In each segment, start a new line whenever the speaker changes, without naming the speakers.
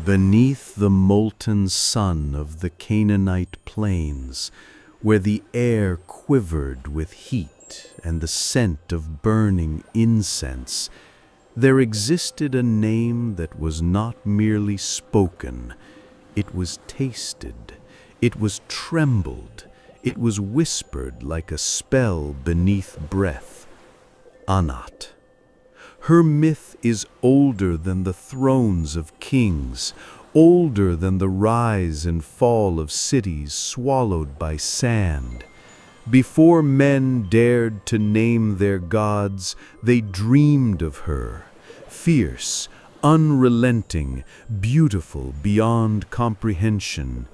Beneath the molten sun of the Canaanite plains, where the air quivered with heat and the scent of burning incense, there existed a name that was not merely spoken. It was tasted, it was trembled, it was whispered like a spell beneath breath. Anat. Her myth is older than the thrones of kings, older than the rise and fall of cities swallowed by sand. Before men dared to name their gods, they dreamed of her, fierce, unrelenting, beautiful beyond comprehension.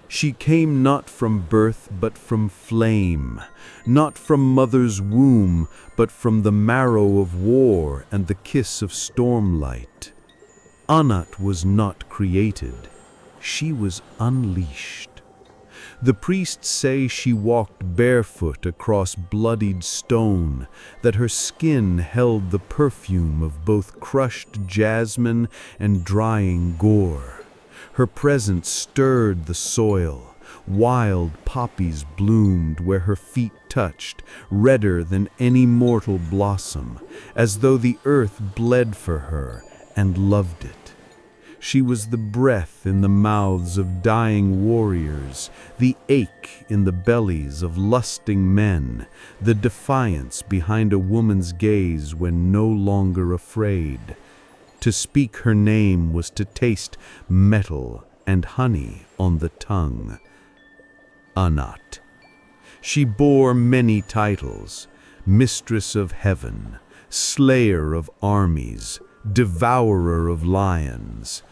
She came not from birth but from flame, not from mother's womb but from the marrow of war and the kiss of stormlight. Anat was not created, she was unleashed. The priests say she walked barefoot across bloodied stone, that her skin held the perfume of both crushed jasmine and drying gore. Her presence stirred the soil. Wild poppies bloomed where her feet touched, redder than any mortal blossom, as though the earth bled for her and loved it. She was the breath in the mouths of dying warriors, the ache in the bellies of lusting men, the defiance behind a woman's gaze when no longer afraid. To speak her name was to taste metal and honey on the tongue. Anat. She bore many titles: Mistress of Heaven, Slayer of Armies, Devourer of Lions,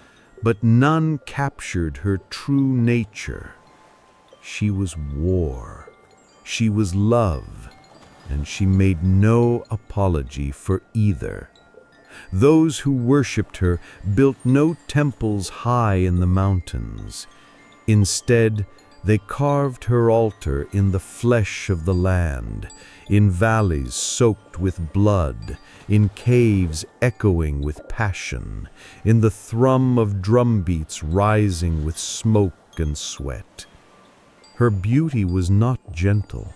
but none captured her true nature. She was war, she was love, and she made no apology for either. Those who worshipped her built no temples high in the mountains. Instead, they carved her altar in the flesh of the land, in valleys soaked with blood, in caves echoing with passion, in the thrum of drumbeats rising with smoke and sweat. Her beauty was not gentle.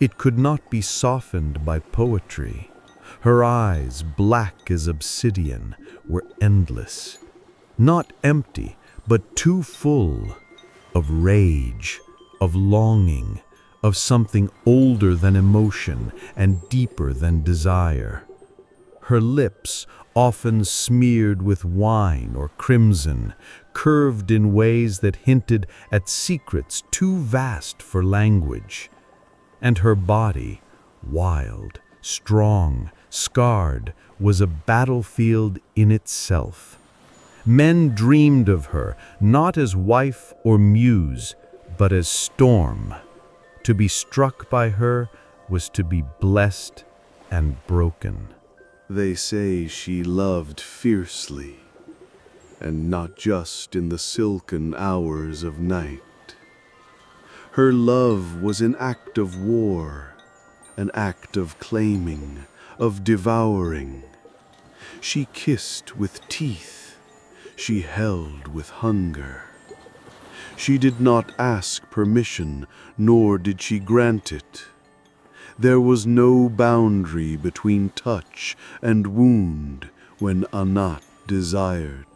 It could not be softened by poetry. Her eyes, black as obsidian, were endless, not empty, but too full of rage, of longing, of something older than emotion and deeper than desire. Her lips, often smeared with wine or crimson, curved in ways that hinted at secrets too vast for language. And her body, wild, strong, scarred, was a battlefield in itself. Men dreamed of her, not as wife or muse, but as storm. To be struck by her was to be blessed and broken.
They say she loved fiercely, and not just in the silken hours of night. Her love was an act of war, an act of claiming, of devouring. She kissed with teeth, she held with hunger. She did not ask permission, nor did she grant it. There was no boundary between touch and wound when Anat desired.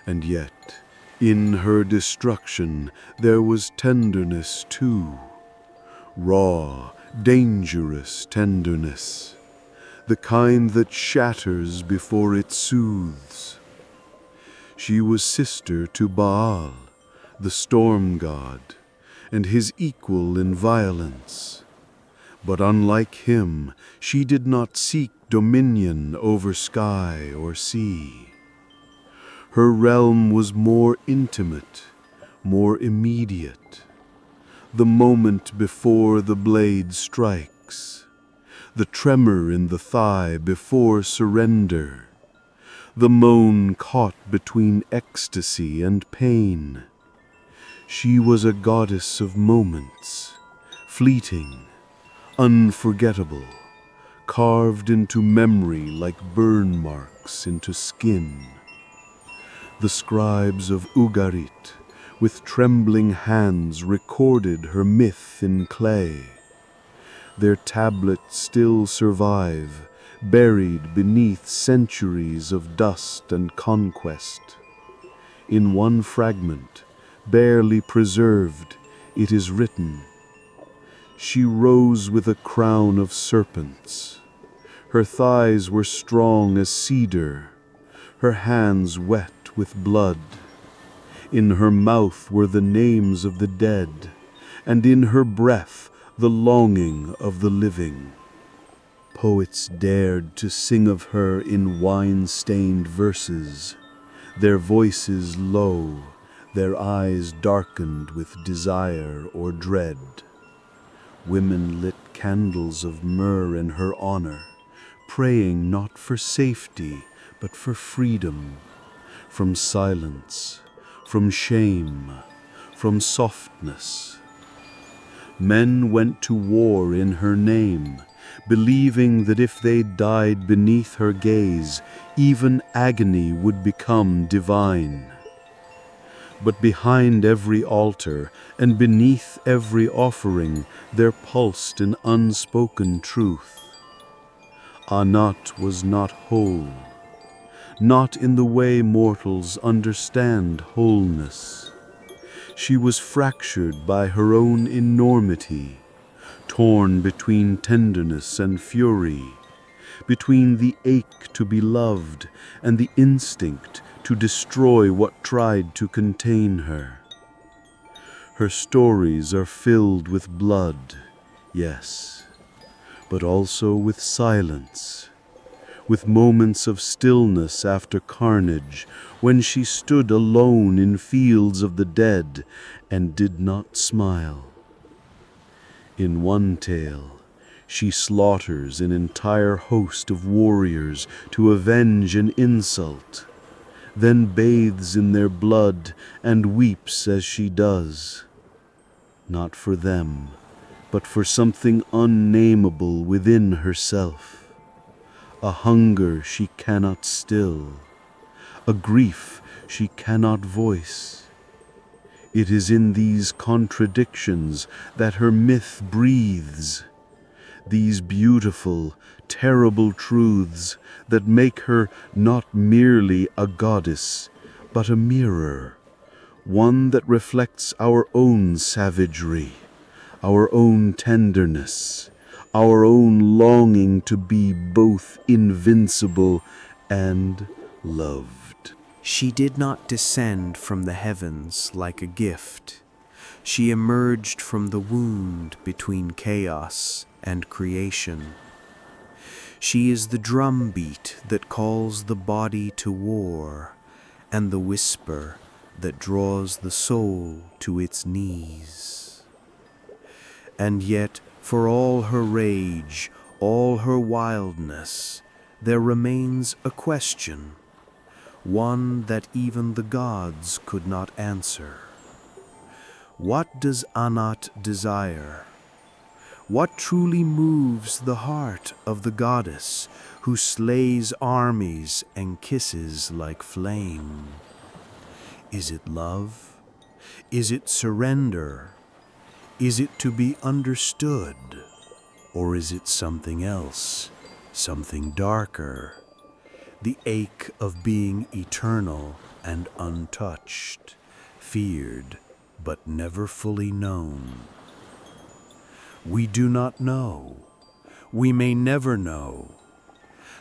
And yet, in her destruction, there was tenderness too. Raw, dangerous tenderness, the kind that shatters before it soothes. She was sister to Baal, the storm god, and his equal in violence. But unlike him, she did not seek dominion over sky or sea. Her realm was more intimate, more immediate. The moment before the blade strikes, the tremor in the thigh before surrender, the moan caught between ecstasy and pain. She was a goddess of moments, fleeting, unforgettable, carved into memory like burn marks into skin. The scribes of Ugarit, with trembling hands, recorded her myth in clay. Their tablets still survive, buried beneath centuries of dust and conquest. In one fragment, barely preserved, it is written, "She rose with a crown of serpents. Her thighs were strong as cedar, her hands wet with blood. In her mouth were the names of the dead, and in her breath the longing of the living." Poets dared to sing of her in wine-stained verses, their voices low, their eyes darkened with desire or dread. Women lit candles of myrrh in her honor, praying not for safety, but for freedom, from silence, from shame, from softness. Men went to war in her name, believing that if they died beneath her gaze, even agony would become divine. But behind every altar and beneath every offering there pulsed an unspoken truth. Anat was not whole, not in the way mortals understand wholeness. She was fractured by her own enormity, torn between tenderness and fury, between the ache to be loved and the instinct to destroy what tried to contain her. Her stories are filled with blood, yes, but also with silence, with moments of stillness after carnage, when she stood alone in fields of the dead and did not smile. In one tale, she slaughters an entire host of warriors to avenge an insult, then bathes in their blood and weeps as she does. Not for them, but for something unnameable within herself. A hunger she cannot still, a grief she cannot voice. It is in these contradictions that her myth breathes, these beautiful, terrible truths that make her not merely a goddess, but a mirror, one that reflects our own savagery, our own tenderness, our own longing to be both invincible and loved.
She did not descend from the heavens like a gift. She emerged from the wound between chaos and creation. She is the drumbeat that calls the body to war, and the whisper that draws the soul to its knees. And yet, for all her rage, all her wildness, there remains a question, one that even the gods could not answer. What does Anat desire? What truly moves the heart of the goddess who slays armies and kisses like flame? Is it love? Is it surrender? Is it to be understood? Or is it something else, something darker? The ache of being eternal and untouched, feared but never fully known. We do not know. We may never know.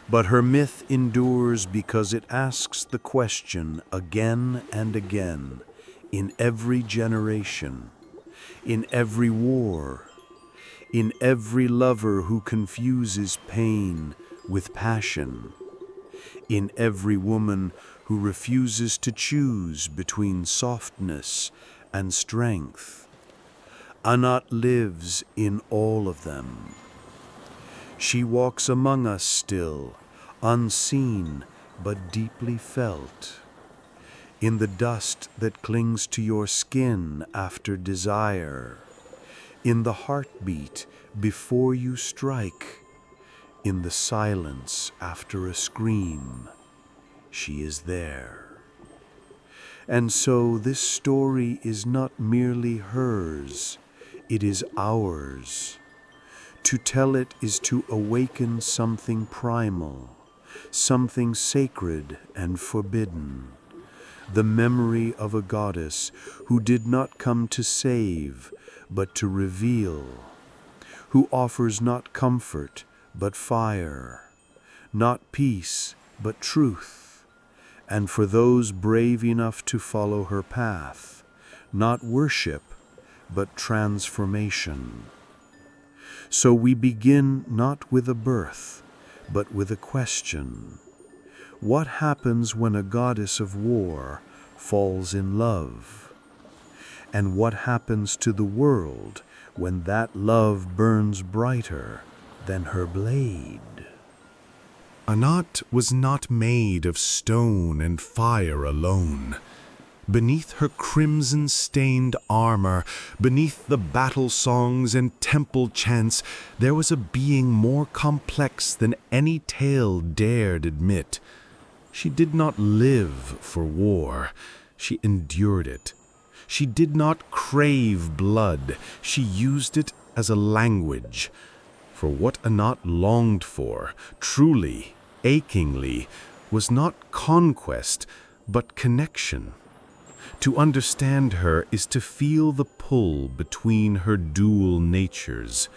But her myth endures because it asks the question again and again, in every generation, in every war, in every lover who confuses pain with passion, in every woman who refuses to choose between softness and strength. Anat lives in all of them. She walks among us still, unseen but deeply felt, in the dust that clings to your skin after desire, in the heartbeat before you strike, in the silence after a scream. She is there.
And so this story is not merely hers, it is ours. To tell it is to awaken something primal, something sacred and forbidden. The memory of a goddess who did not come to save, but to reveal, who offers not comfort, but fire, not peace, but truth, and for those brave enough to follow her path, not worship, but transformation. So we begin not with a birth, but with a question. What happens when a goddess of war falls in love? And what happens to the world when that love burns brighter than her blade?
Anat was not made of stone and fire alone. Beneath her crimson-stained armor, beneath the battle songs and temple chants, there was a being more complex than any tale dared admit. She did not live for war. She endured it. She did not crave blood. She used it as a language. For what Anat longed for, truly, achingly, was not conquest, but connection. To understand her is to feel the pull between her dual natures.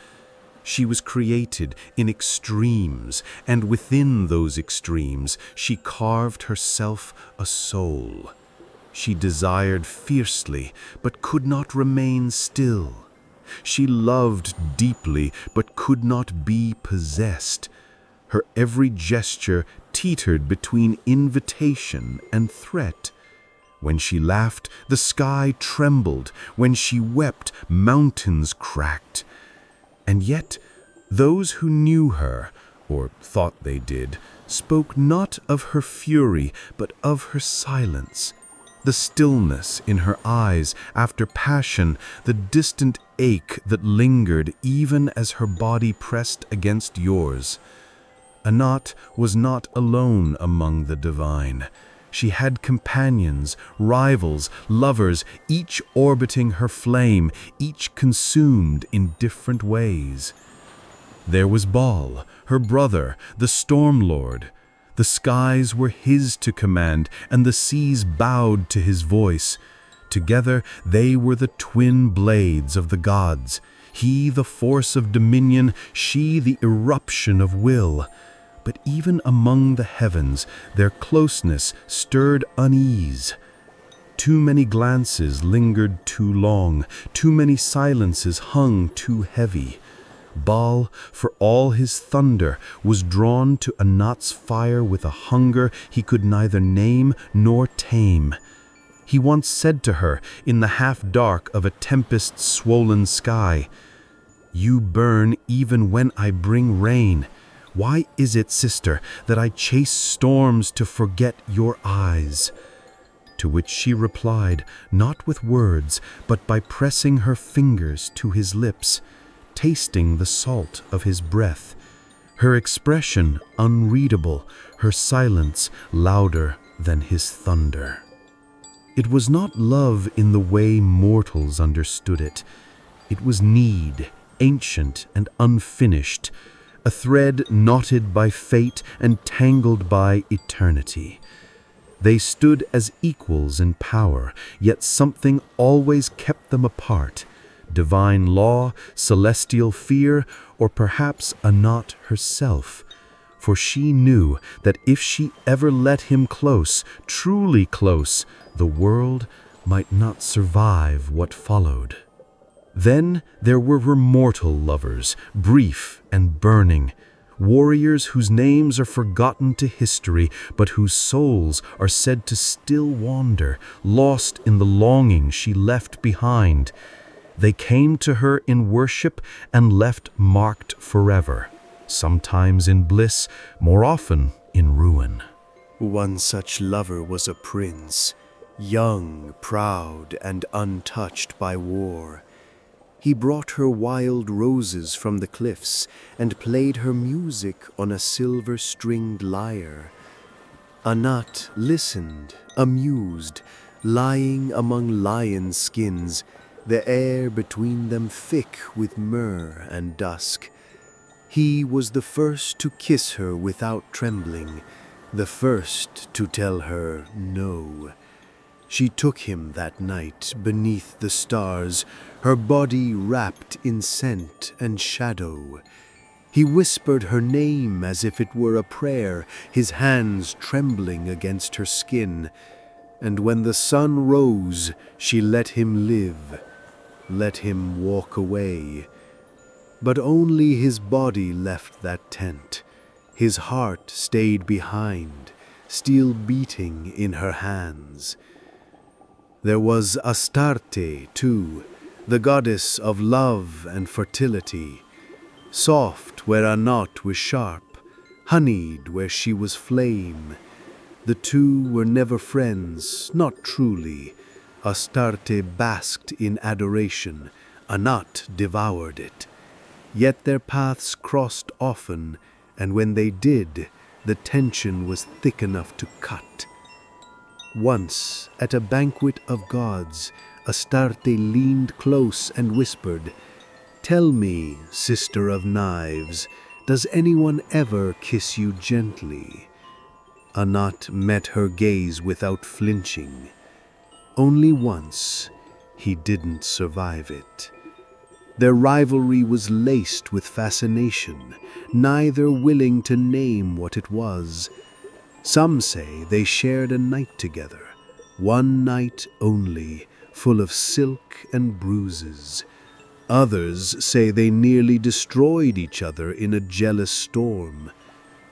She was created in extremes, and within those extremes she carved herself a soul. She desired fiercely, but could not remain still. She loved deeply, but could not be possessed. Her every gesture teetered between invitation and threat. When she laughed, the sky trembled. When she wept, mountains cracked. And yet, those who knew her, or thought they did, spoke not of her fury, but of her silence. The stillness in her eyes after passion, the distant ache that lingered even as her body pressed against yours. Anat was not alone among the divine. She had companions, rivals, lovers, each orbiting her flame, each consumed in different ways. There was Baal, her brother, the Storm Lord. The skies were his to command, and the seas bowed to his voice. Together they were the twin blades of the gods, he the force of dominion, she the eruption of will. But even among the heavens, their closeness stirred unease. Too many glances lingered too long, too many silences hung too heavy. Baal, for all his thunder, was drawn to Anat's fire with a hunger he could neither name nor tame. He once said to her, in the half-dark of a tempest-swollen sky, "You burn even when I bring rain. Why is it, sister, that I chase storms to forget your eyes?" To which she replied, not with words, but by pressing her fingers to his lips, tasting the salt of his breath, her expression unreadable, her silence louder than his thunder. It was not love in the way mortals understood it. It was need, ancient and unfinished, a thread knotted by fate and tangled by eternity. They stood as equals in power, yet something always kept them apart. Divine law, celestial fear, or perhaps Anat herself. For she knew that if she ever let him close, truly close, the world might not survive what followed. Then there were mortal lovers, brief and burning, warriors whose names are forgotten to history, but whose souls are said to still wander, lost in the longing she left behind. They came to her in worship and left marked forever, sometimes in bliss, more often in ruin.
One such lover was a prince, young, proud, and untouched by war. He brought her wild roses from the cliffs and played her music on a silver-stringed lyre. Anat listened, amused,
lying among lion skins, the air between them thick with myrrh and dusk. He was the first to kiss her without trembling, the first to tell her no. She took him that night beneath the stars, her body wrapped in scent and shadow. He whispered her name as if it were a prayer, his hands trembling against her skin. And when the sun rose, she let him live, let him walk away. But only his body left that tent. His heart stayed behind, still beating in her hands. There was Astarte, too, the goddess of love and fertility, soft where Anat was sharp, honeyed where she was flame. The two were never friends, not truly. Astarte basked in adoration, Anat devoured it. Yet their paths crossed often, and when they did, the tension was thick enough to cut. Once, at a banquet of gods, Astarte leaned close and whispered, "Tell me, sister of knives, does anyone ever kiss you gently?" Anat met her gaze without flinching. Only once. He didn't survive it. Their rivalry was laced with fascination, neither willing to name what it was. Some say they shared a night together, one night only, full of silk and bruises. Others say they nearly destroyed each other in a jealous storm.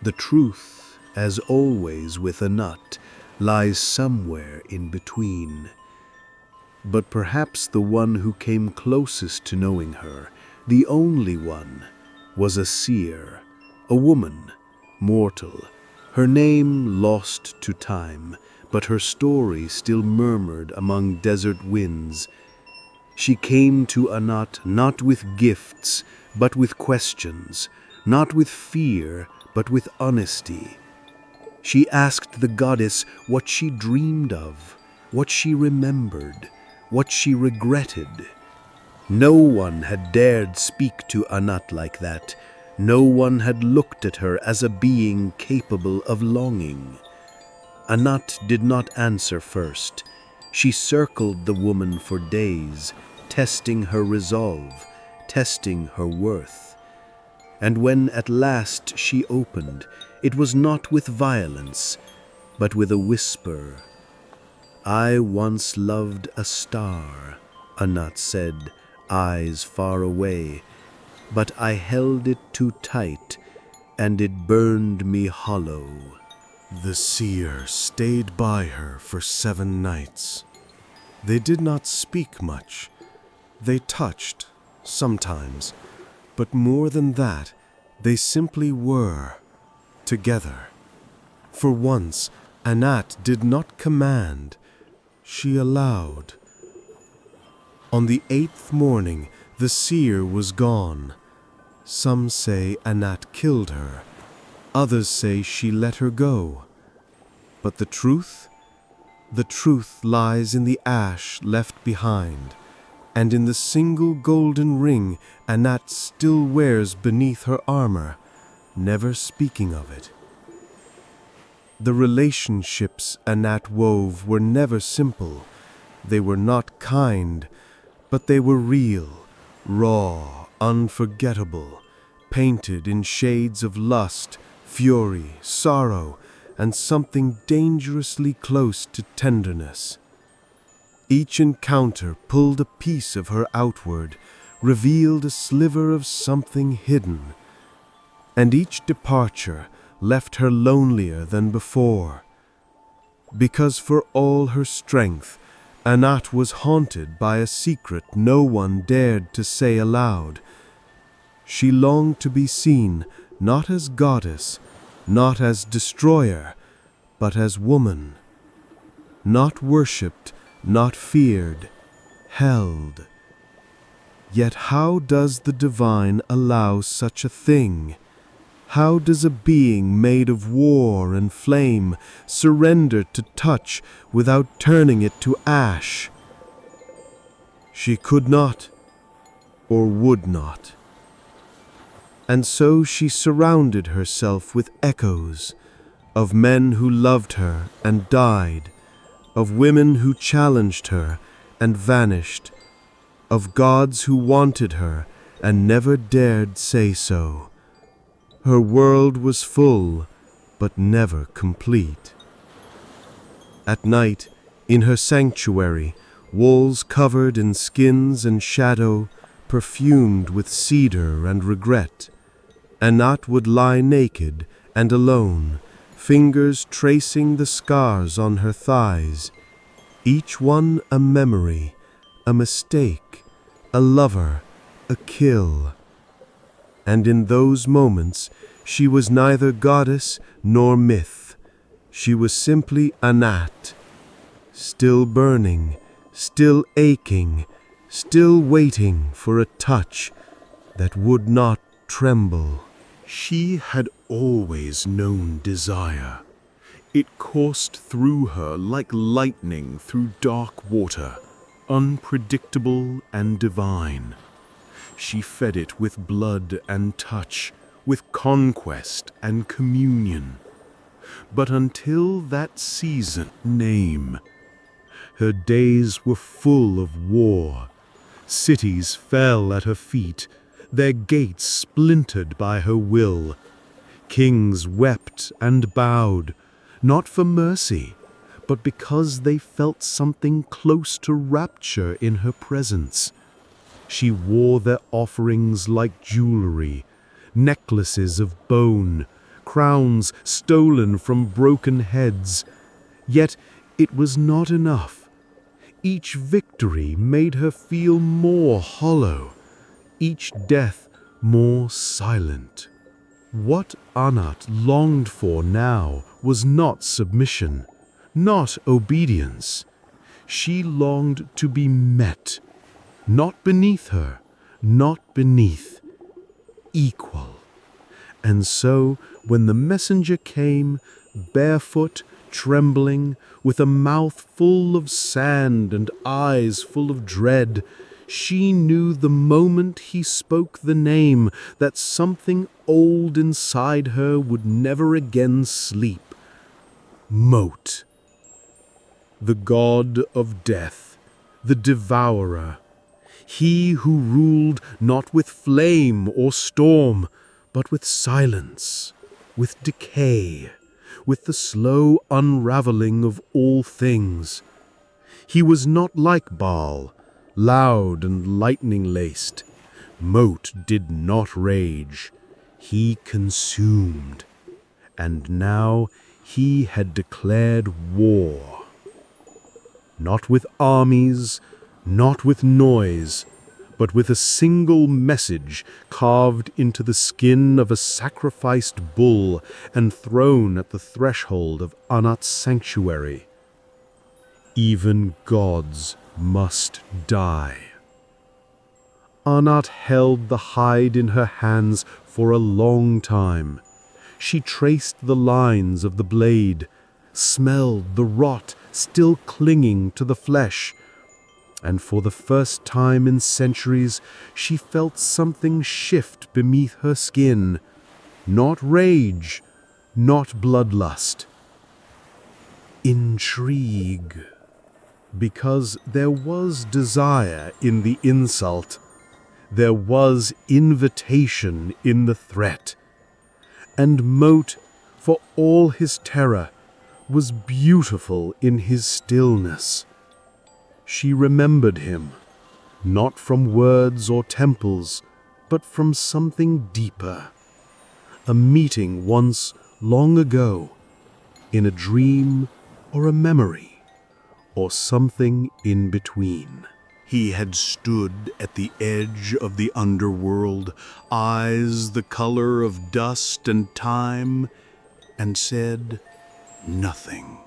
The truth, as always with Anat, lies somewhere in between. But perhaps the one who came closest to knowing her, the only one, was a seer, a woman, mortal, her name lost to time, but her story still murmured among desert winds. She came to Anat not with gifts, but with questions, not with fear, but with honesty. She asked the goddess what she dreamed of, what she remembered, what she regretted. No one had dared speak to Anat like that. No one had looked at her as a being capable of longing. Anat did not answer first. She circled the woman for days, testing her resolve, testing her worth. And when at last she opened, it was not with violence, but with a whisper. "I once loved a star," Anat said, eyes far away, "but I held it too tight, and it burned me hollow."
The seer stayed by her for 7 nights. They did not speak much. They touched, sometimes, but more than that, they simply were, together. For once, Anat did not command, she allowed. On the 8th morning, the seer was gone. Some say Anat killed her. Others say she let her go. But the truth? The truth lies in the ash left behind, and in the single golden ring Anat still wears beneath her armor, never speaking of it. The relationships Anat wove were never simple. They were not kind, but they were real, raw, unforgettable, painted in shades of lust, fury, sorrow, and something dangerously close to tenderness. Each encounter pulled a piece of her outward, revealed a sliver of something hidden, and each departure left her lonelier than before. Because for all her strength, Anat was haunted by a secret no one dared to say aloud. She longed to be seen not as goddess, not as destroyer, but as woman. Not worshipped, not feared, held. Yet how does the divine allow such a thing? How does a being made of war and flame surrender to touch without turning it to ash? She could not, or would not. And so she surrounded herself with echoes of men who loved her and died, of women who challenged her and vanished, of gods who wanted her and never dared say so. Her world was full, but never complete. At night, in her sanctuary, walls covered in skins and shadow, perfumed with cedar and regret, Anat would lie naked and alone, fingers tracing the scars on her thighs, each one a memory, a mistake, a lover, a kill. And in those moments, she was neither goddess nor myth. She was simply Anat, still burning, still aching, still waiting for a touch that would not tremble.
She had always known desire. It coursed through her like lightning through dark water, unpredictable and divine. She fed it with blood and touch, with conquest and communion. But until that season name, her days were full of war. Cities fell at her feet, their gates splintered by her will. Kings wept and bowed, not for mercy, but because they felt something close to rapture in her presence. She wore their offerings like jewelry, necklaces of bone, crowns stolen from broken heads. Yet it was not enough. Each victory made her feel more hollow, each death more silent. What Anat longed for now was not submission, not obedience. She longed to be met, not beneath her, not beneath, equal. And so, when the messenger came, barefoot, trembling, with a mouth full of sand and eyes full of dread, she knew the moment he spoke the name that something old inside her would never again sleep. Mot, the god of death, the devourer, he who ruled not with flame or storm, but with silence, with decay, with the slow unraveling of all things. He was not like Baal, loud and lightning-laced. Mot did not rage. He consumed. And now he had declared war. Not with armies, not with noise, but with a single message carved into the skin of a sacrificed bull and thrown at the threshold of Anat's sanctuary. Even gods must die. Anat held the hide in her hands for a long time. She traced the lines of the blade, smelled the rot still clinging to the flesh, and for the first time in centuries she felt something shift beneath her skin. Not rage, not bloodlust. Intrigue. Because there was desire in the insult. There was invitation in the threat. And Mot, for all his terror, was beautiful in his stillness. She remembered him, not from words or temples, but from something deeper. A meeting once, long ago, in a dream or a memory, or something in between. He had stood at the edge of the underworld, eyes the color of dust and time, and said nothing.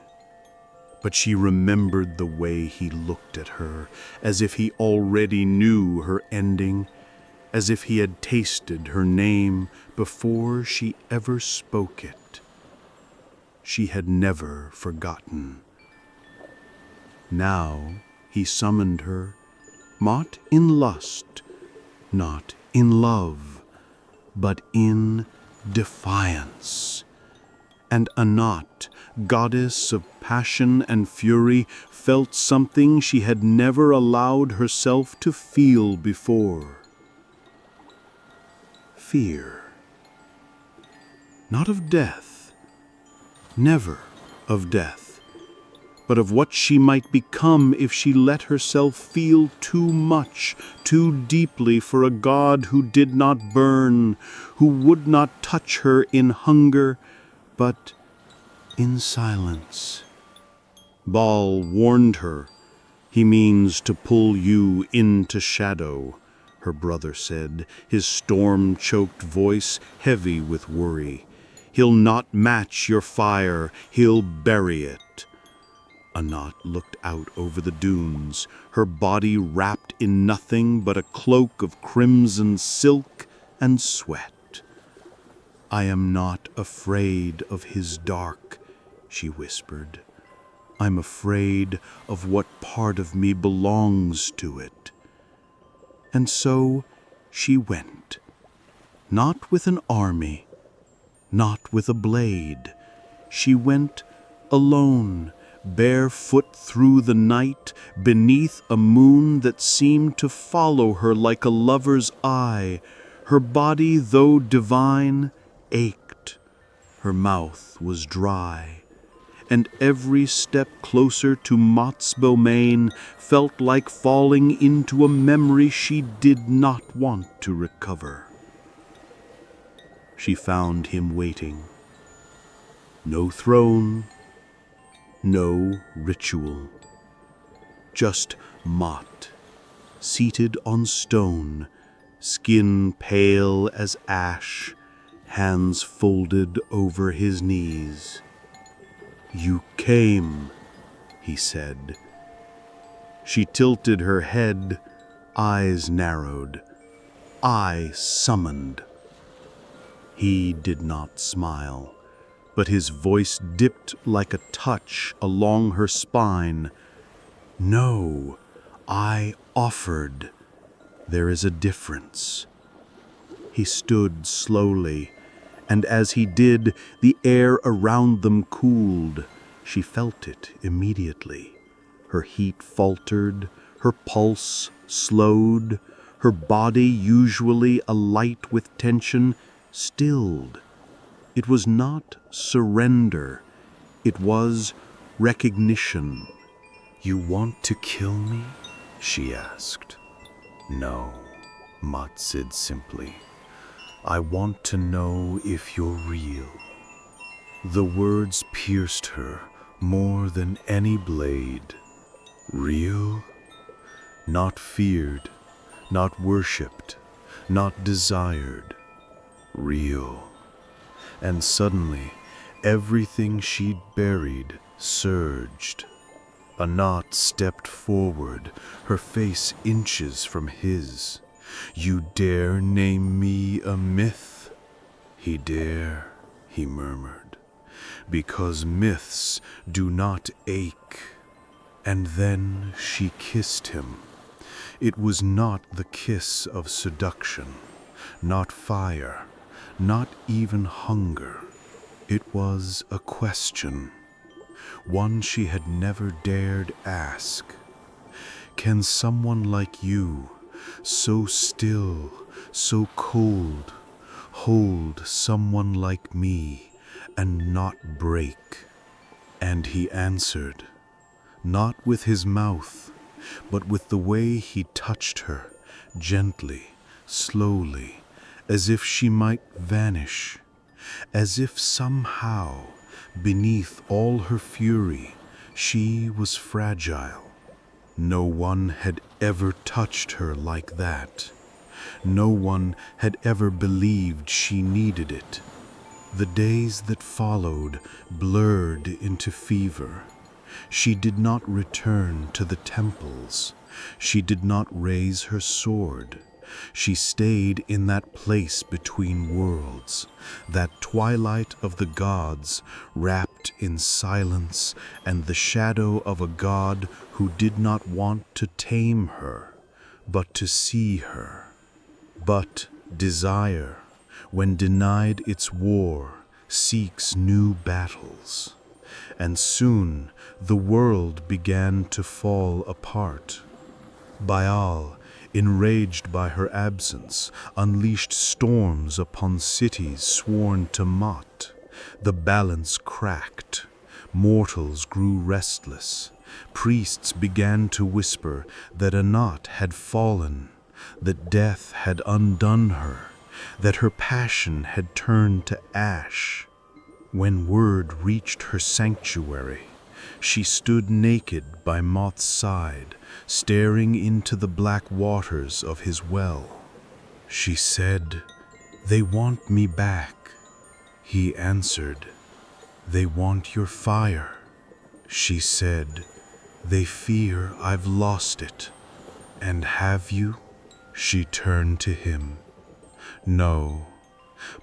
But she remembered the way he looked at her, as if he already knew her ending,
as if he had tasted her name before she ever spoke it. She had never forgotten. Now he summoned her, not in lust, not in love, but in defiance. And Anat, goddess of passion and fury, felt something she had never allowed herself to feel before. Fear. Not of death, never of death, but of what she might become if she let herself feel too much, too deeply for a god who did not burn, who would not touch her in hunger, but in silence. Baal warned her. He means to pull you into shadow, her brother said, his storm-choked voice heavy with worry. He'll not match your fire, he'll bury it. Anat looked out over the dunes, her body wrapped in nothing but a cloak of crimson silk and sweat. I am not afraid of his dark, she whispered. I'm afraid of what part of me belongs to it. And so she went, not with an army, not with a blade. She went alone, barefoot through the night, beneath a moon that seemed to follow her like a lover's eye. Her body, though divine, ached. Her mouth was dry, and every step closer to Mot's domain felt like falling into a memory she did not want to recover. She found him waiting. No throne, no ritual, just Mot, seated on stone, skin pale as ash, hands folded over his knees. You came, he said. She tilted her head, eyes narrowed. I summoned. He did not smile, but his voice dipped like a touch along her spine. No, I offered. There is a difference. He stood slowly, and as he did, the air around them cooled. She felt it immediately. Her heat faltered, her pulse slowed, her body, usually alight with tension, stilled. It was not surrender, it was recognition.
You want to kill me? She asked. No, Mot said simply. I want to know if you're real. The words pierced her more than any blade. Real? Not feared, not worshipped, not desired. Real. And suddenly, everything she'd buried surged. Anat stepped forward, her face inches from his. You dare name me a myth? He dare, he murmured, because myths do not ache. And then she kissed him. It was not the kiss of seduction, not fire, not even hunger. It was a question, one she had never dared ask. Can someone like you, so still, so cold, hold someone like me and not break? And he answered, not with his mouth, but with the way he touched her, gently, slowly, as if she might vanish, as if somehow, beneath all her fury, she was fragile. No one had ever touched her like that. No one had ever believed she needed it. The days that followed blurred into fever. She did not return to the temples. She did not raise her sword.
She stayed in that place between worlds, that twilight of the gods, wrapped in silence and the shadow of a god who did not want to tame her, but to see her. But desire, when denied its war, seeks new battles. And soon the world began to fall apart. Baal, enraged by her absence, unleashed storms upon cities sworn to Mot. The balance cracked. Mortals grew restless. Priests began to whisper that Anat had fallen, that death had undone her, that her passion had turned to ash. When word reached her sanctuary, she stood naked by Mot's side, staring into the black waters of his well. She said, "They want me back." He answered, "They want your fire." She said, "They fear I've lost it." "And have you?" She turned to him. "No,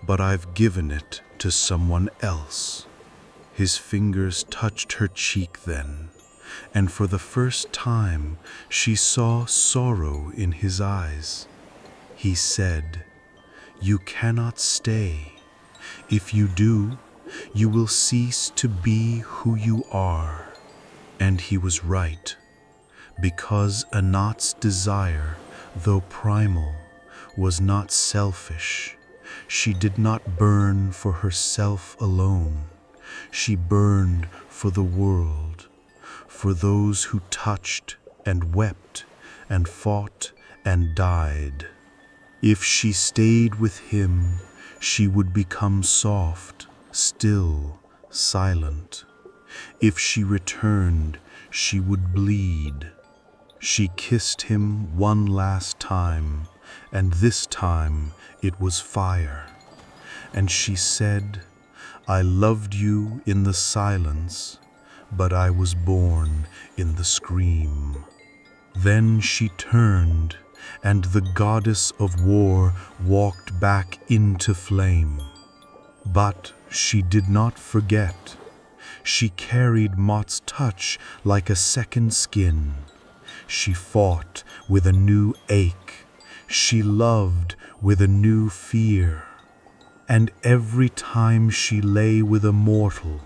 but I've given it to someone else." His fingers touched her cheek then, and for the first time she saw sorrow in his eyes. He said, "You cannot stay. If you do, you will cease to be who you are." And he was right, because Anat's desire, though primal, was not selfish. She did not burn for herself alone. She burned for the world, for those who touched and wept and fought and died. If she stayed with him, she would become soft, still, silent. If she returned, she would bleed. She kissed him one last time, and this time it was fire. And she said, "I loved you in the silence, but I was born in the scream." Then she turned, and the goddess of war walked back into flame. But she did not forget. She carried Mot's touch like a second skin. She fought with a new ache. She loved with a new fear. And every time she lay with a mortal,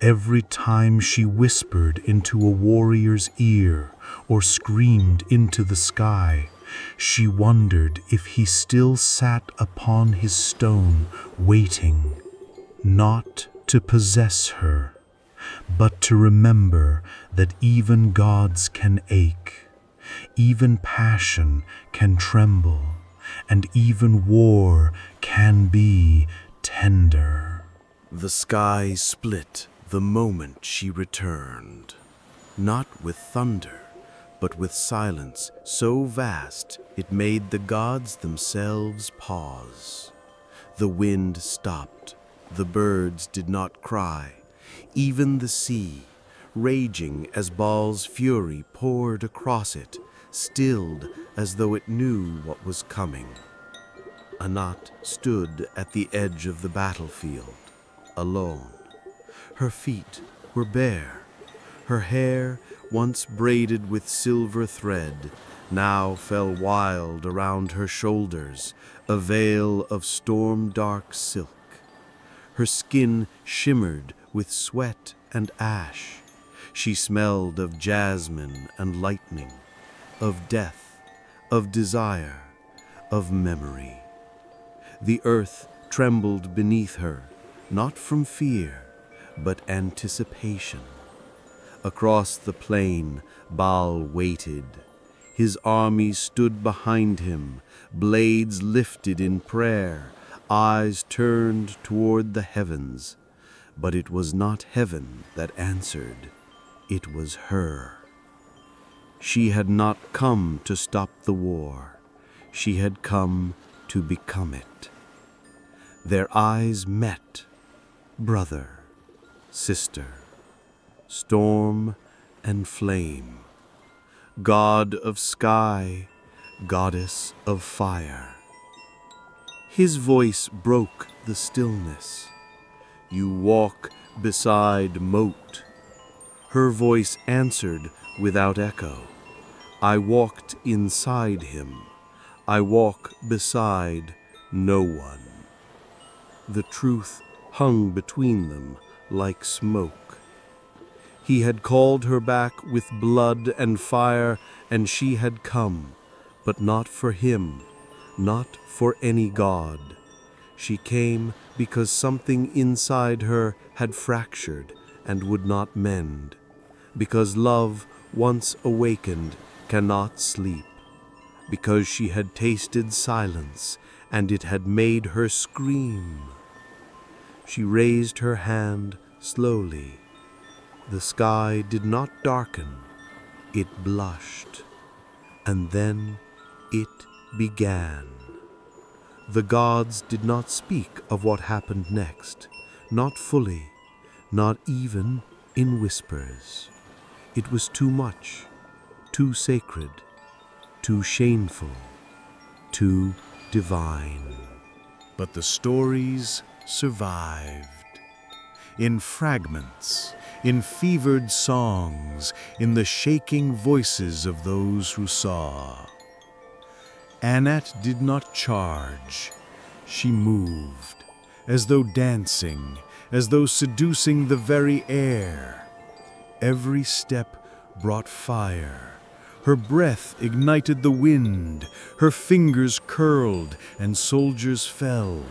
every time she whispered into a warrior's ear or screamed into the sky, she wondered if he still sat upon his stone waiting, not to possess her, but to remember that even gods can ache, even passion can tremble, and even war can be tender.
The sky split the moment she returned, not with thunder, but with silence so vast it made the gods themselves pause. The wind stopped, the birds did not cry, even the sea, raging as Baal's fury poured across it, stilled as though it knew what was coming. Anat stood at the edge of the battlefield, alone. Her feet were bare. Her hair, once braided with silver thread, now fell wild around her shoulders, a veil of storm-dark silk. Her skin shimmered with sweat and ash. She smelled of jasmine and lightning, of death, of desire, of memory. The earth trembled beneath her, not from fear, but anticipation. Across the plain, Baal waited. His army stood behind him, blades lifted in prayer, eyes turned toward the heavens. But it was not heaven that answered, it was her. She had not come to stop the war. She had come to become it. Their eyes met, brother, sister, storm and flame. God of sky,
goddess of fire. His voice broke the stillness. You walk beside moat. Her voice answered without echo. I walked inside him. I walk beside no one. The truth hung between them like smoke. He had called her back with blood and fire, and she had come, but not for him, not for any god. She came because something inside her had fractured and would not mend, because love, once awakened, cannot sleep, because she had tasted silence and it had made her scream. She raised her hand slowly. The sky did not darken, it blushed, and then it began. The gods did not speak of what happened next, not fully, not even in whispers. It was too much, too sacred, too shameful, too divine.
But the stories survived. In fragments, in fevered songs, in the shaking voices of those who saw. Anat did not charge. She moved, as though dancing, as though seducing the very air. Every step brought fire. Her breath ignited the wind. Her fingers curled, and soldiers fell,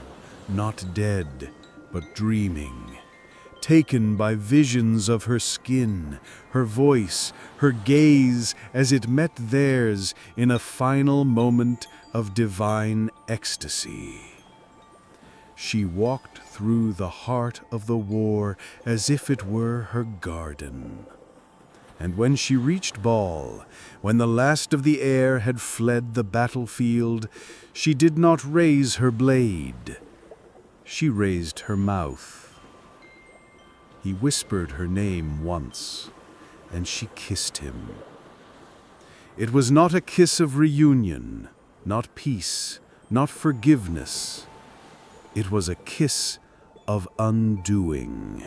not dead, but dreaming, taken by visions of her skin, her voice, her gaze as it met theirs in a final moment of divine ecstasy. She walked through the heart of the war as if it were her garden. And when she reached Baal, when the last of the air had fled the battlefield, she did not raise her blade. She raised her mouth. He whispered her name once, and she kissed him. It was not a kiss of reunion, not peace, not forgiveness. It was a kiss of undoing.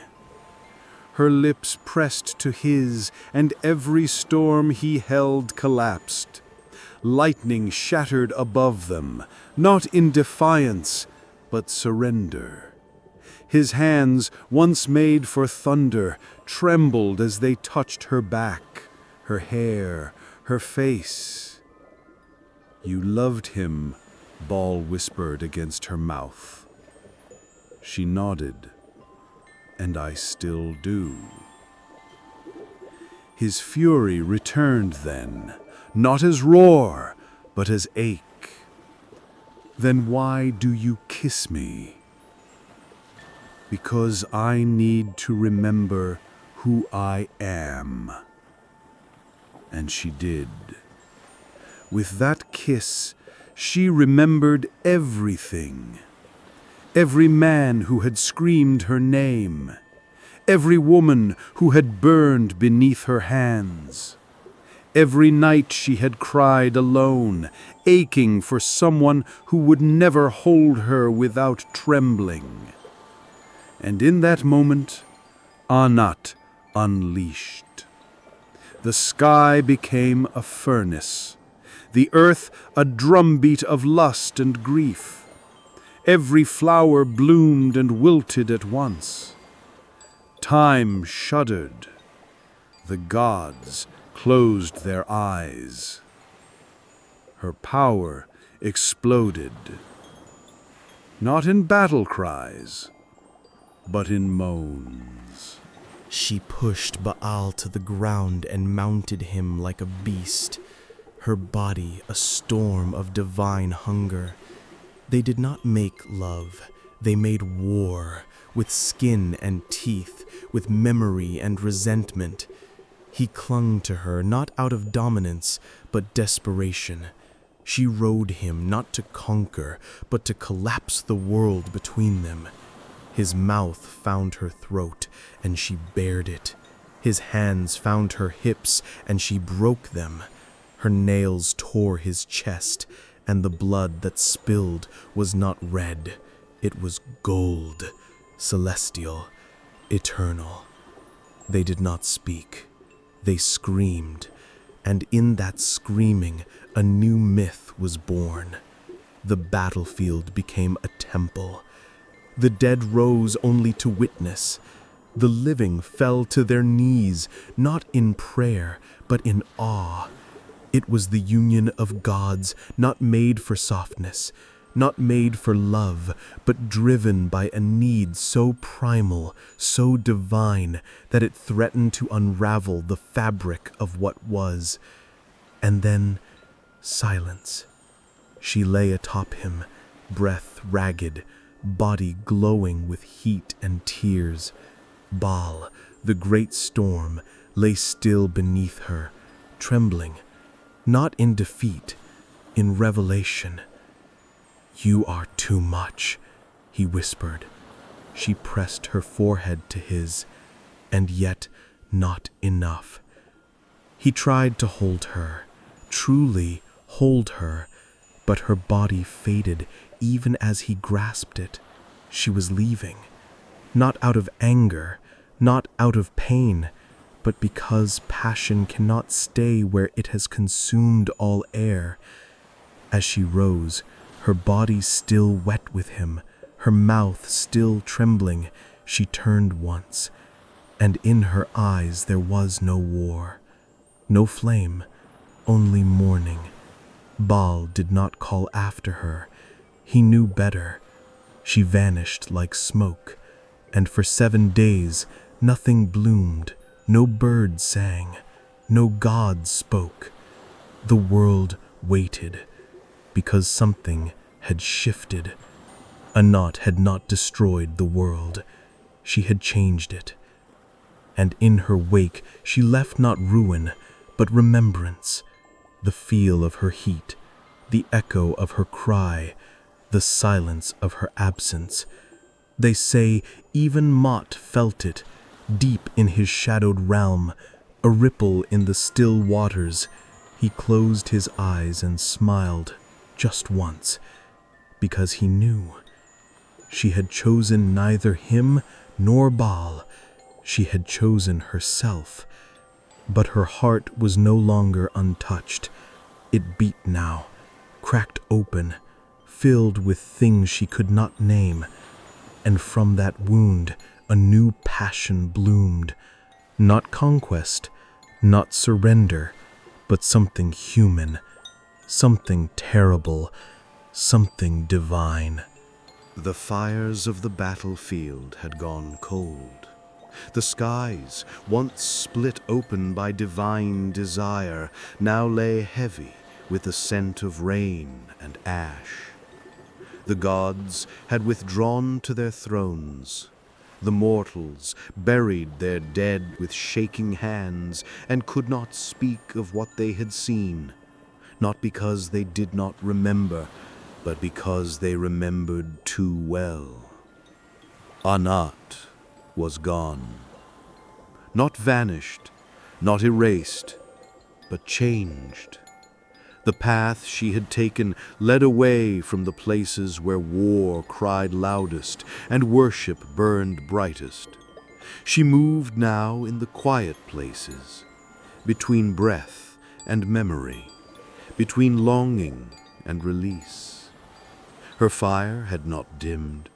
Her lips pressed to his, and every storm he held collapsed. Lightning shattered above them, not in defiance, but surrender. His hands, once made for thunder, trembled as they touched her back, her hair, her face. You loved him, Baal whispered against her mouth. She nodded. And I still do. His fury returned then, not as roar, but as ache. Then why do you kiss me? Because I need to remember who I am. And she did. With that kiss, she remembered everything. Every man who had screamed her name, every woman who had burned beneath her hands, every night she had cried alone, aching for someone who would never hold her without trembling. And in that moment, Anat unleashed. The sky became a furnace, the earth a drumbeat of lust and grief. Every flower bloomed and wilted at once. Time shuddered. The gods closed their eyes. Her power exploded, not in battle cries, but in moans.
She pushed Baal to the ground and mounted him like a beast, her body a storm of divine hunger. They did not make love, they made war, with skin and teeth, with memory and resentment. He clung to her, not out of dominance, but desperation. She rode him not to conquer, but to collapse the world between them. His mouth found her throat, and she bared it. His hands found her hips, and she broke them. Her nails tore his chest, and the blood that spilled was not red. It was gold, celestial, eternal. They did not speak. They screamed, and in that screaming, a new myth was born. The battlefield became a temple. The dead rose only to witness. The living fell to their knees, not in prayer, but in awe. It was the union of gods, not made for softness, not made for love, but driven by a need so primal, so divine, that it threatened to unravel the fabric of what was. And then, silence. She lay atop him, breath ragged, body glowing with heat and tears. Baal, the great storm, lay still beneath her, trembling, not in defeat, in revelation. "You are too much," he whispered. She pressed her forehead to his, and yet not enough. He tried to hold her, truly hold her, but her body faded even as he grasped it. She was leaving, not out of anger, not out of pain, but because passion cannot stay where it has consumed all air. As she rose, her body still wet with him, her mouth still trembling, she turned once, and in her eyes there was no war, no flame, only mourning. Baal did not call after her. He knew better. She vanished like smoke, and for 7 days nothing bloomed, no bird sang, no god spoke. The world waited, because something had shifted. Anat had not destroyed the world. She had changed it. And in her wake she left not ruin, but remembrance, the feel of her heat, the echo of her cry, the silence of her absence. They say even Mot felt it, deep in his shadowed realm, a ripple in the still waters. He closed his eyes and smiled, just once, because he knew. She had chosen neither him nor Baal. She had chosen herself. But her heart was no longer untouched. It beat now, cracked open, filled with things she could not name. And from that wound, a new passion bloomed. Not conquest, not surrender, but something human, something terrible, something divine.
The fires of the battlefield had gone cold. The skies, once split open by divine desire, now lay heavy with the scent of rain and ash. The gods had withdrawn to their thrones. The mortals buried their dead with shaking hands and could not speak of what they had seen, not because they did not remember, but because they remembered too well. Anat was gone. Not vanished, not erased, but changed. The path she had taken led away from the places where war cried loudest and worship burned brightest. She moved now in the quiet places, between breath and memory, between longing and release. Her fire had not dimmed,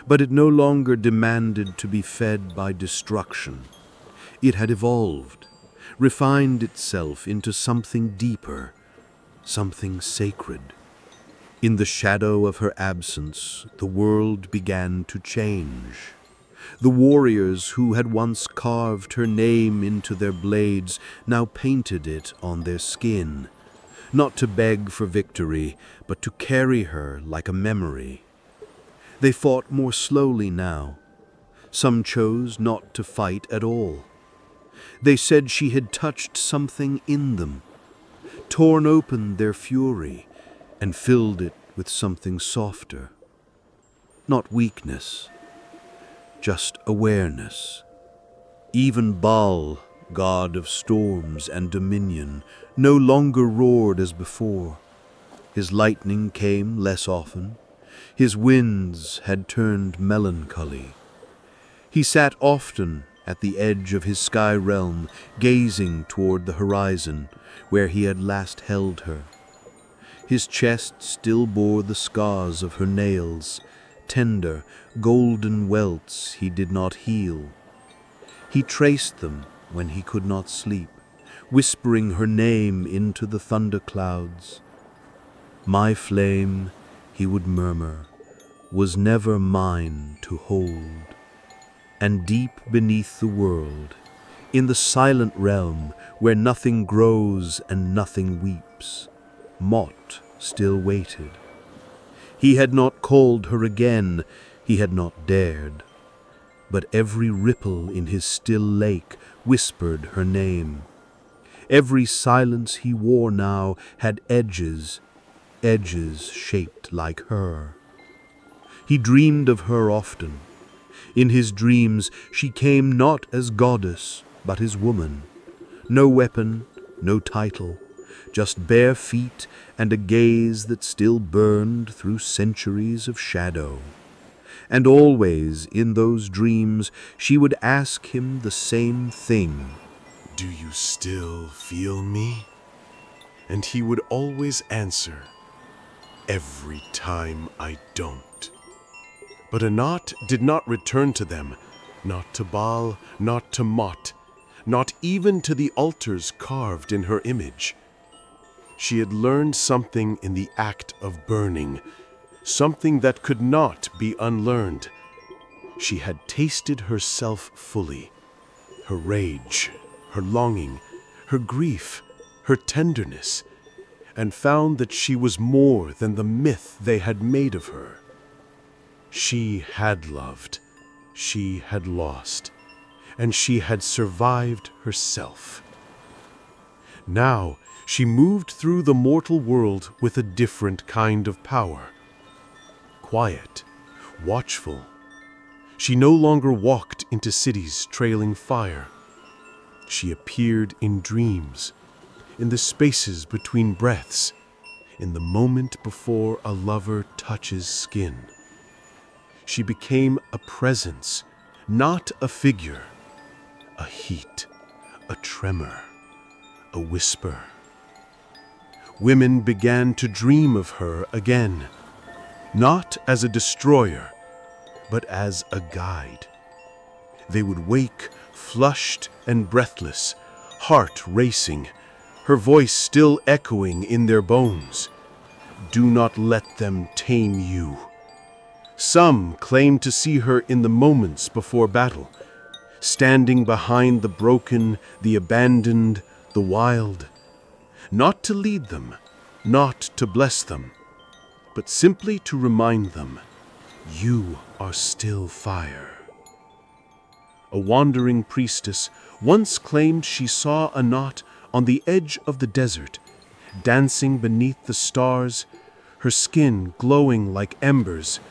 but it no longer demanded to be fed by destruction. It had evolved, refined itself into something deeper, something sacred. In the shadow of her absence, the world began to change. The warriors who had once carved her name into their blades now painted it on their skin, not to beg for victory, but to carry her like a memory. They fought more slowly now. Some chose not to fight at all. They said she had touched something in them, torn open their fury, and filled it with something softer. Not weakness, just awareness. Even Baal, God of storms and dominion, no longer roared as before. His lightning came less often. His winds had turned melancholy. He sat often at the edge of his sky realm, gazing toward the horizon where he had last held her. His chest still bore the scars of her nails, tender, golden welts he did not heal. He traced them when he could not sleep, whispering her name into the thunderclouds. My flame, he would murmur, was never mine to hold. And deep beneath the world, in the silent realm where nothing grows and nothing weeps, Mot still waited. He had not called her again, he had not dared, but every ripple in his still lake whispered her name. Every silence he wore now had edges, edges shaped like her. He dreamed of her often. In his dreams she came not as goddess, but as woman. No weapon, no title, just bare feet and a gaze that still burned through centuries of shadow. And always in those dreams she would ask him the same thing.
Do you still feel me? And he would always answer, every time I don't. But Anat did not return to them, not to Baal, not to Mot, not even to the altars carved in her image. She had learned something in the act of burning, something that could not be unlearned. She had tasted herself fully, her rage, her longing, her grief, her tenderness, and found that she was more than the myth they had made of her. She had loved, she had lost, and she had survived herself. Now she moved through the mortal world with a different kind of power. Quiet, watchful. She no longer walked into cities trailing fire. She appeared in dreams, in the spaces between breaths, in the moment before a lover touches skin. She became a presence, not a figure, a heat, a tremor, a whisper. Women began to dream of her again, not as a destroyer, but as a guide. They would wake flushed and breathless, heart racing, her voice still echoing in their bones. Do not let them tame you. Some claimed to see her in the moments before battle, standing behind the broken, the abandoned, the wild. Not to lead them, not to bless them, but simply to remind them, you are still fire. A wandering priestess once claimed she saw Anat on the edge of the desert, dancing beneath the stars, her skin glowing like embers,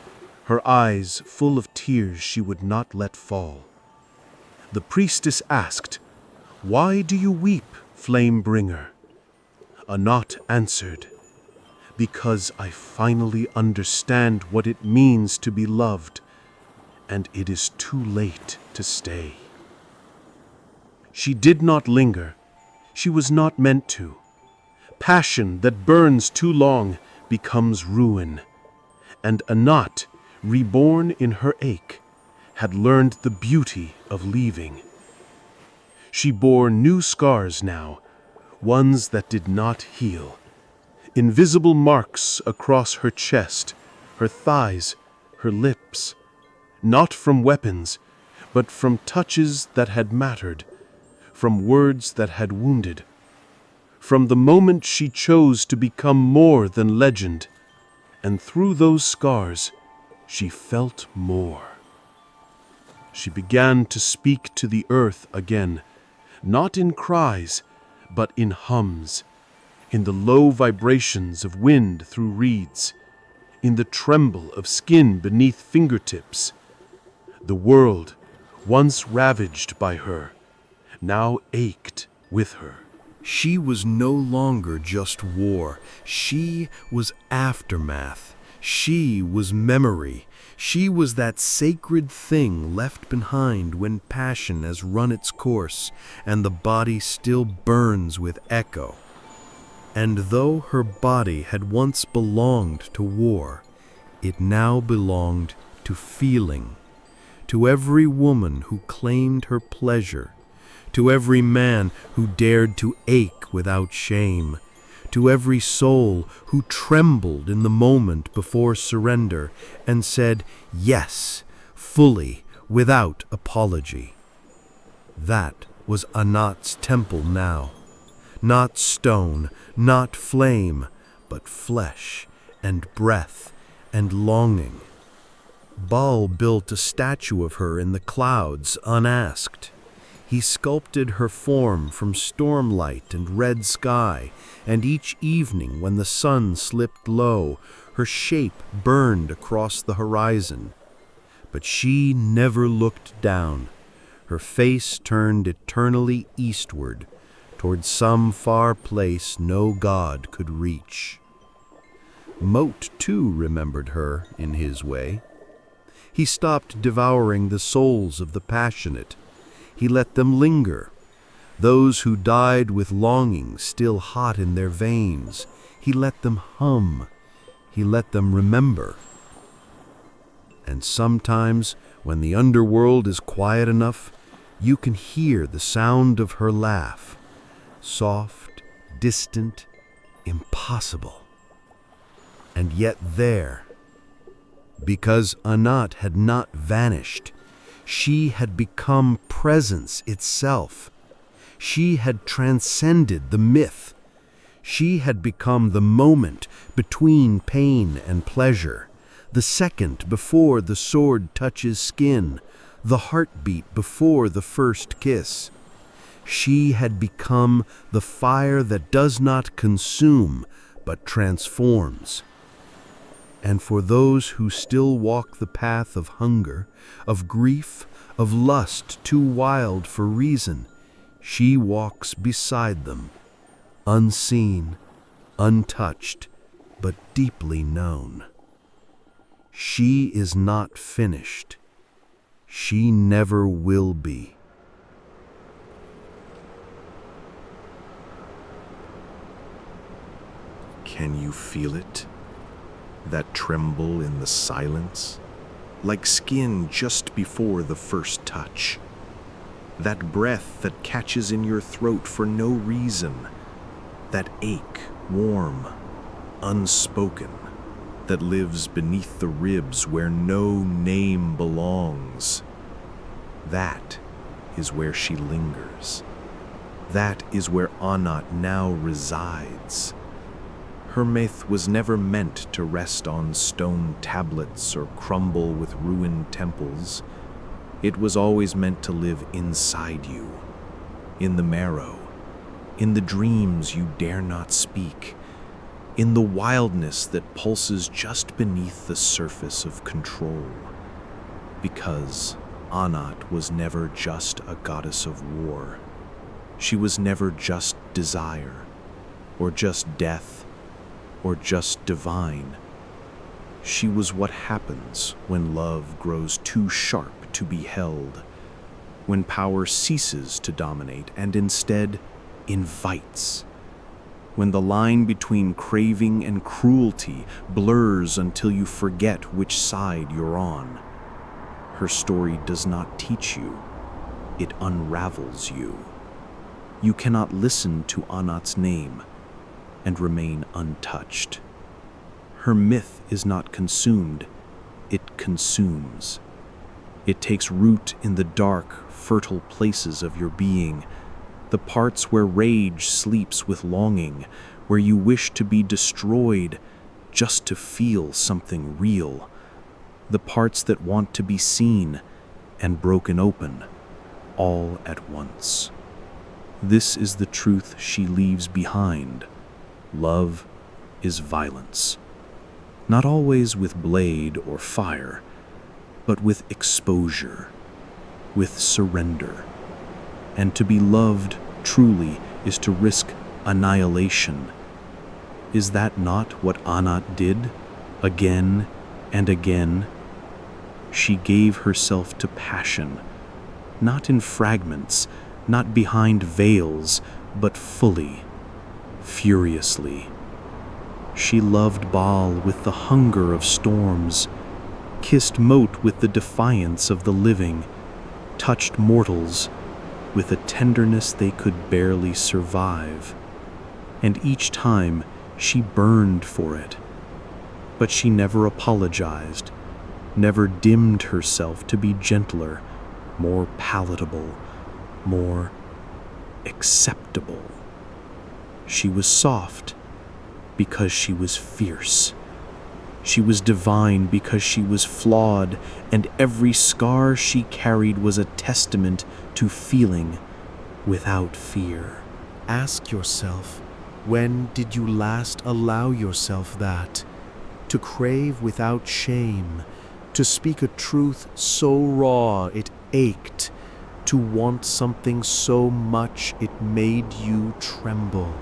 her eyes full of tears she would not let fall. The priestess asked, "Why do you weep, flame bringer?" Anat answered, "Because I finally understand what it means to be loved, and it is too late to stay." She did not linger. She was not meant to. Passion that burns too long becomes ruin, and Anat, reborn in her ache, had learned the beauty of leaving. She bore new scars now, ones that did not heal, invisible marks across her chest, her thighs, her lips, not from weapons, but from touches that had mattered, from words that had wounded, from the moment she chose to become more than legend, and through those scars, she felt more. She began to speak to the earth again, not in cries, but in hums, in the low vibrations of wind through reeds, in the tremble of skin beneath fingertips. The world, once ravaged by her,
now ached with her.
She was no longer just war. She was aftermath. She was memory. She was that sacred thing left behind when passion has run its course and the body still burns with echo. And though her body had once belonged to war, it now belonged to feeling, to every woman who claimed her pleasure, to every man who dared to ache without shame, to every soul who trembled in the moment before surrender and said yes, fully, without apology. That was Anat's temple now. Not stone, not flame, but flesh and breath and longing. Baal built a statue of her in the clouds unasked. He sculpted her form from stormlight and red sky, and each evening when the sun slipped low, her shape burned across the horizon. But she never looked down. Her face turned eternally eastward, toward some far place no god could reach. Moat, too, remembered her in his way. He stopped devouring the souls of the passionate. He let them linger. Those who died with longing still hot in their veins, he let them hum. He let them remember. And sometimes, when the underworld is quiet enough, you can hear the sound of her laugh. Soft, distant, impossible. And yet there, because Anat had not vanished, she had become presence itself. She had transcended the myth. She had become the moment between pain and pleasure, the second before the sword touches skin, the heartbeat before the first kiss. She had become the fire that does not consume, but transforms. And for those who still walk the path of hunger, of grief, of lust too wild for reason, she walks beside them, unseen, untouched, but deeply known. She is not finished. She never will be.
Can you feel it? That tremble in the silence, like skin just before the first touch. That breath that catches in your throat for no reason. That ache, warm, unspoken, that lives beneath the ribs where no name belongs. That is where she lingers. That is where Anat now resides. Her myth was never meant to rest on stone tablets or crumble with ruined temples. It was always meant to live inside you, in the marrow, in the dreams you dare not speak, in the wildness that pulses just beneath the surface of control. Because Anat was never just a goddess of war. She was never just desire, or just death, or just divine. She was what happens when love grows too sharp to be held, when power ceases to dominate and instead invites, when the line between craving and cruelty blurs until you forget which side you're on. Her story does not teach you, it unravels you. You cannot listen to Anat's name and remain untouched. Her myth is not consumed, it consumes. It takes root in the dark, fertile places of your being, the parts where rage sleeps with longing, where you wish to be destroyed just to feel something real, the parts that want to be seen and broken open, all at once. This is the truth she leaves behind. Love is violence. Not always with blade or fire, but with exposure, with surrender,
and to be loved truly is to risk annihilation. Is that not what Anat did, again and again? She gave herself to passion, not in fragments, not behind veils, but fully, furiously. She loved Baal with the hunger of storms, kissed Mot with the defiance of the living, touched mortals with a tenderness they could barely survive. And each time she burned for it. But she never apologized, never dimmed herself to be gentler, more palatable, more acceptable. She was soft because she was fierce. She was divine because she was flawed, and every scar she carried was a testament to feeling without fear.
Ask yourself, when did you last allow yourself that? To crave without shame, to speak a truth so raw it ached, to want something so much it made you tremble.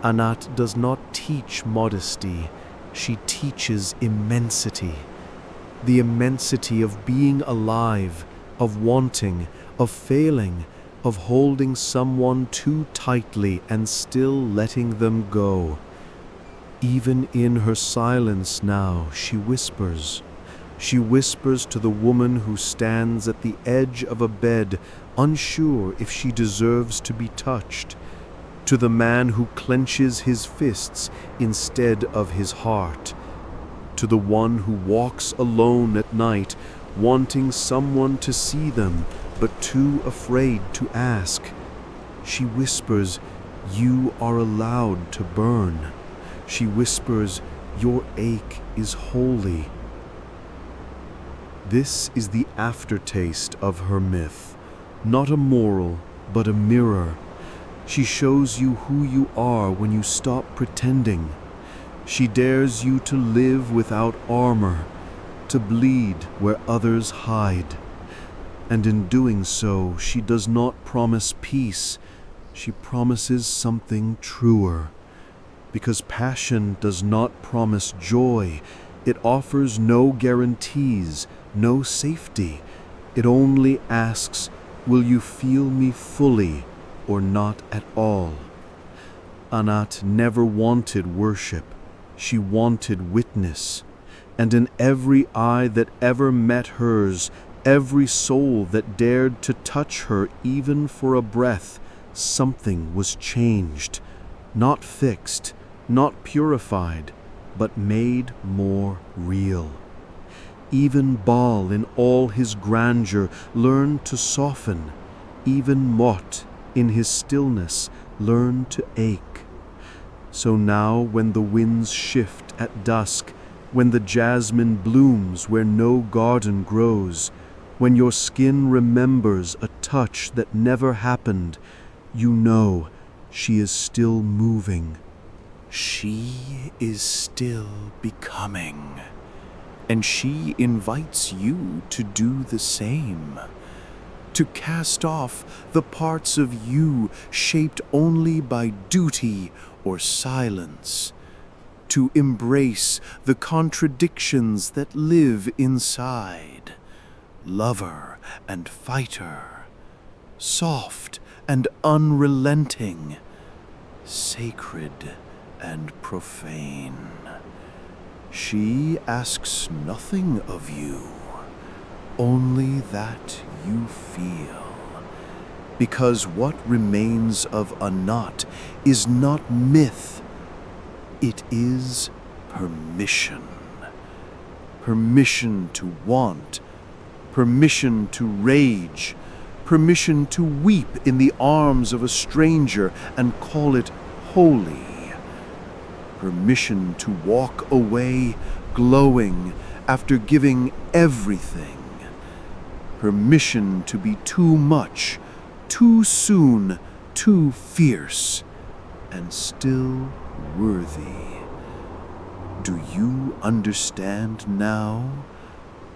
Anat does not teach modesty, she teaches immensity. The immensity of being alive, of wanting, of failing, of holding someone too tightly and still letting them go. Even in her silence now, she whispers. She whispers to the woman who stands at the edge of a bed, unsure if she deserves to be touched. To the man who clenches his fists instead of his heart. To the one who walks alone at night, wanting someone to see them, but too afraid to ask. She whispers, "You are allowed to burn." She whispers, "Your ache is holy." This is the aftertaste of her myth, not a moral, but a mirror. She shows you who you are when you stop pretending. She dares you to live without armor, to bleed where others hide. And in doing so, she does not promise peace, she promises something truer. Because passion does not promise joy, it offers no guarantees, no safety. It only asks, will you feel me fully or not at all? Anat never wanted worship, she wanted witness. And in every eye that ever met hers, every soul that dared to touch her even for a breath, something was changed, not fixed, not purified, but made more real. Even Baal in all his grandeur learned to soften, even Mot in his stillness learned to ache. So now when the winds shift at dusk, when the jasmine blooms where no garden grows, when your skin remembers a touch that never happened, you know she is still moving. She is still becoming. And she invites you to do the same. To cast off the parts of you shaped only by duty or silence. To embrace the contradictions that live inside. Lover and fighter, soft and unrelenting, sacred and profane. She asks nothing of you, only that you feel. Because what remains of Anat is not myth, it is permission. Permission to want, permission to rage, permission to weep in the arms of a stranger and call it holy. Permission to walk away glowing after giving everything. Permission to be too much, too soon, too fierce, and still worthy. Do you understand now?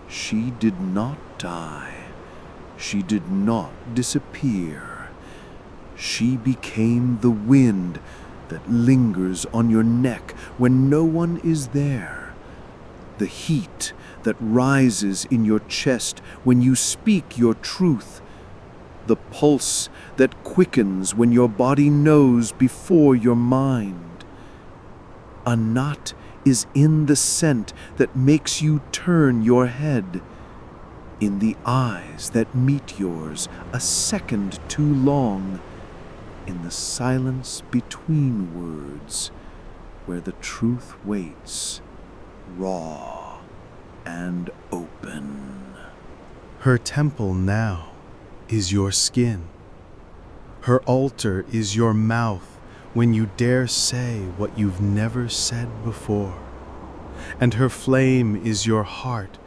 She did not die.
She did not disappear. She became the wind that lingers on your neck when no one is there, the heat that rises in your chest when you speak your truth, the pulse that quickens when your body knows before your mind. Anat is in the scent that makes you turn your head, in the eyes that meet yours a second too long, in the silence between words where the truth waits, raw and open.
Her temple now is your skin. Her altar is your mouth when you dare say what you've never said before. And her flame is your heart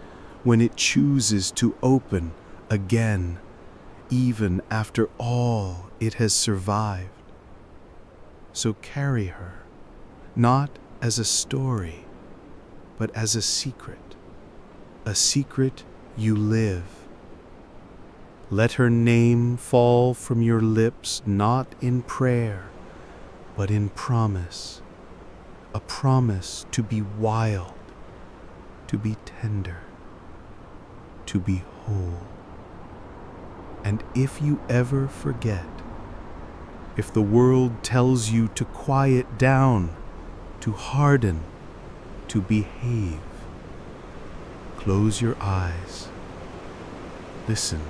when it chooses to open again, even after all it has survived. So carry her, not as a story, but as a secret you live. Let her name fall from your lips not in prayer, but in promise, a promise to be wild, to be tender, to be whole. And if you ever forget, if the world tells you to quiet down, to harden, to behave, close your eyes, listen.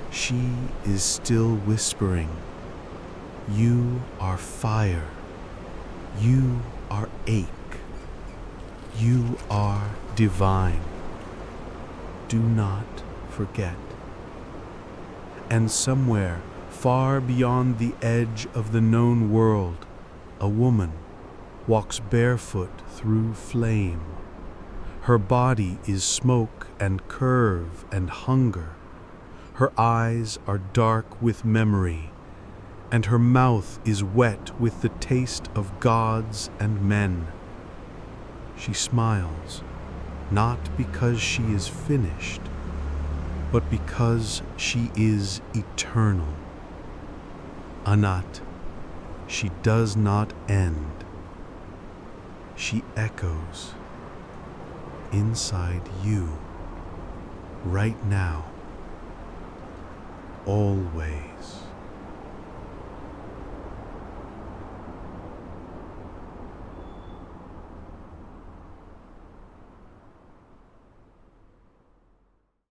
She is still whispering, you are fire, you are ache, you are divine. Do not forget. And somewhere far beyond the edge of the known world, a woman walks barefoot through flame. Her body is smoke and curve and hunger. Her eyes are dark with memory, and her mouth is wet with the taste of gods and men. She smiles, not because she is finished, but because she is eternal. Anat, she does not end. She echoes inside you, right now, always.